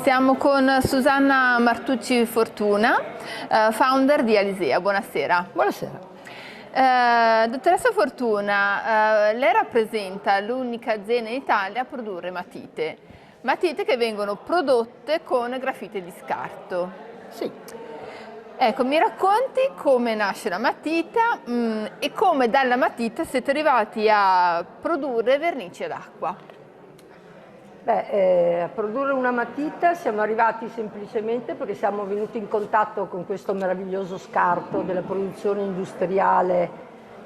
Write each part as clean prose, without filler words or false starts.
Siamo con Susanna Martucci Fortuna, founder di Alisea. Buonasera. Buonasera. Dottoressa Fortuna, lei rappresenta l'unica azienda in Italia a produrre matite che vengono prodotte con grafite di scarto. Sì. Ecco, mi racconti come nasce la matita e come dalla matita siete arrivati a produrre vernici ad acqua. A produrre una matita siamo arrivati semplicemente perché siamo venuti in contatto con questo meraviglioso scarto della produzione industriale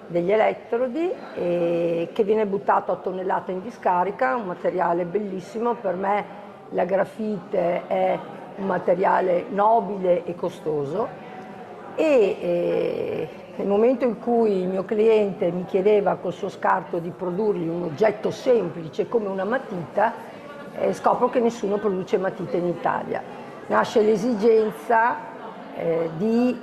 degli elettrodi che viene buttato a tonnellate in discarica, un materiale bellissimo. Per me la grafite è un materiale nobile e costoso e nel momento in cui il mio cliente mi chiedeva col suo scarto di produrgli un oggetto semplice come una matita, scopro che nessuno produce matite in Italia. Nasce l'esigenza di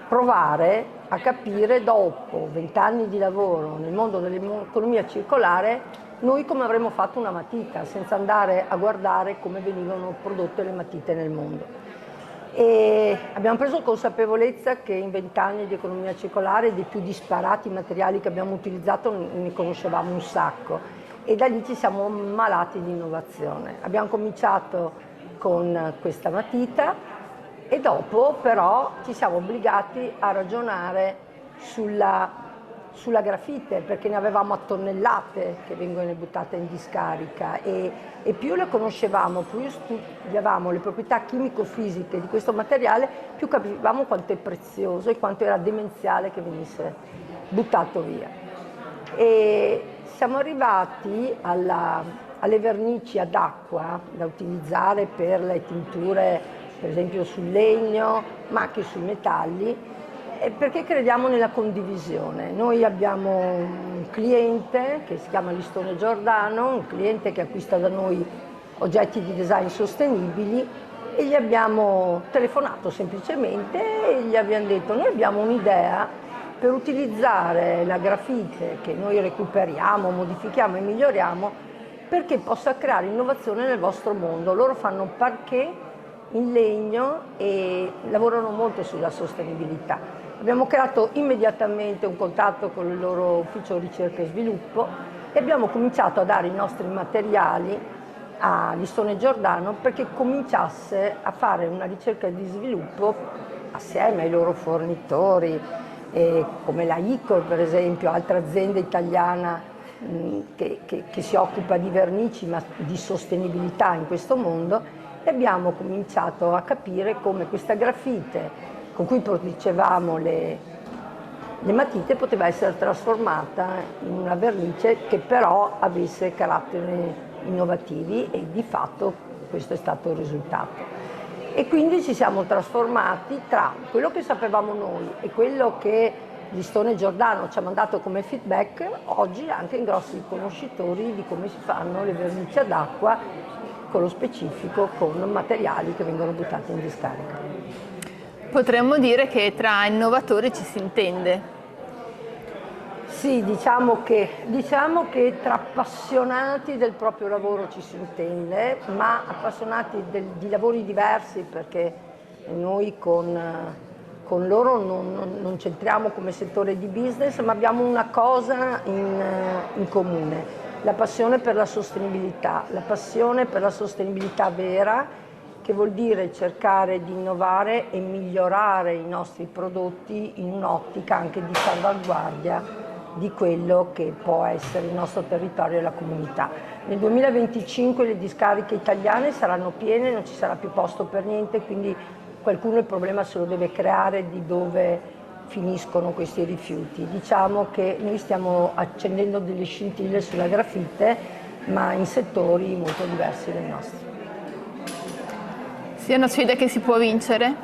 provare a capire, dopo 20 anni di lavoro nel mondo dell'economia circolare, noi come avremmo fatto una matita, senza andare a guardare come venivano prodotte le matite nel mondo. E abbiamo preso consapevolezza che in 20 anni di economia circolare dei più disparati materiali che abbiamo utilizzato ne conoscevamo un sacco. E da lì ci siamo ammalati di innovazione. Abbiamo cominciato con questa matita e dopo però ci siamo obbligati a ragionare sulla grafite, perché ne avevamo a tonnellate che vengono buttate in discarica e più le conoscevamo, più studiavamo le proprietà chimico-fisiche di questo materiale, più capivamo quanto è prezioso e quanto era demenziale che venisse buttato via. E siamo arrivati alle vernici ad acqua da utilizzare per le tinture, per esempio sul legno, ma anche sui metalli, perché crediamo nella condivisione. Noi abbiamo un cliente che si chiama Listone Giordano, un cliente che acquista da noi oggetti di design sostenibili, e gli abbiamo telefonato semplicemente e gli abbiamo detto: noi abbiamo un'idea per utilizzare la grafite che noi recuperiamo, modifichiamo e miglioriamo, perché possa creare innovazione nel vostro mondo. Loro fanno parquet in legno e lavorano molto sulla sostenibilità. Abbiamo creato immediatamente un contatto con il loro ufficio ricerca e sviluppo e abbiamo cominciato a dare i nostri materiali a Listone Giordano perché cominciasse a fare una ricerca e di sviluppo assieme ai loro fornitori, come la Icor per esempio, altra azienda italiana che si occupa di vernici ma di sostenibilità in questo mondo, e abbiamo cominciato a capire come questa grafite con cui producevamo le matite poteva essere trasformata in una vernice che però avesse caratteri innovativi, e di fatto questo è stato il risultato. E quindi ci siamo trasformati tra quello che sapevamo noi e quello che Listone Giordano ci ha mandato come feedback, oggi anche in grossi conoscitori di come si fanno le vernici ad acqua, con lo specifico con materiali che vengono buttati in discarica. Potremmo dire che tra innovatori ci si intende. Sì, diciamo che tra appassionati del proprio lavoro ci si intende, ma appassionati di lavori diversi, perché noi con loro non c'entriamo come settore di business, ma abbiamo una cosa in comune: la passione per la sostenibilità vera, che vuol dire cercare di innovare e migliorare i nostri prodotti in un'ottica anche di salvaguardia di quello che può essere il nostro territorio e la comunità. Nel 2025 le discariche italiane saranno piene, non ci sarà più posto per niente, quindi qualcuno il problema se lo deve creare di dove finiscono questi rifiuti. Diciamo che noi stiamo accendendo delle scintille sulla grafite, ma in settori molto diversi dai nostri. Sia una sfida che si può vincere?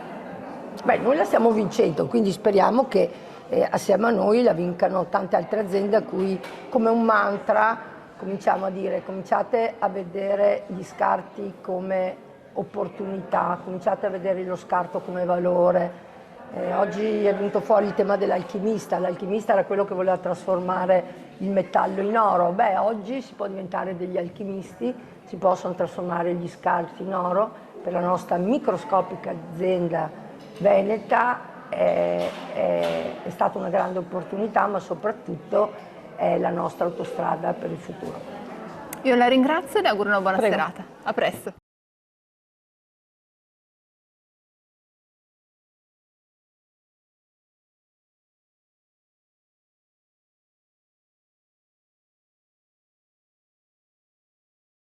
Noi la stiamo vincendo, quindi speriamo che assieme a noi la vincano tante altre aziende a cui, come un mantra, cominciamo a dire: cominciate a vedere gli scarti come opportunità, cominciate a vedere lo scarto come valore, Oggi è venuto fuori il tema dell'alchimista. L'alchimista era quello che voleva trasformare il metallo in oro. Beh, oggi si può diventare degli alchimisti, si possono trasformare gli scarti in oro. Per la nostra microscopica azienda veneta è stata una grande opportunità, ma soprattutto è la nostra autostrada per il futuro. Io la ringrazio e le auguro una buona Prego. serata. A presto.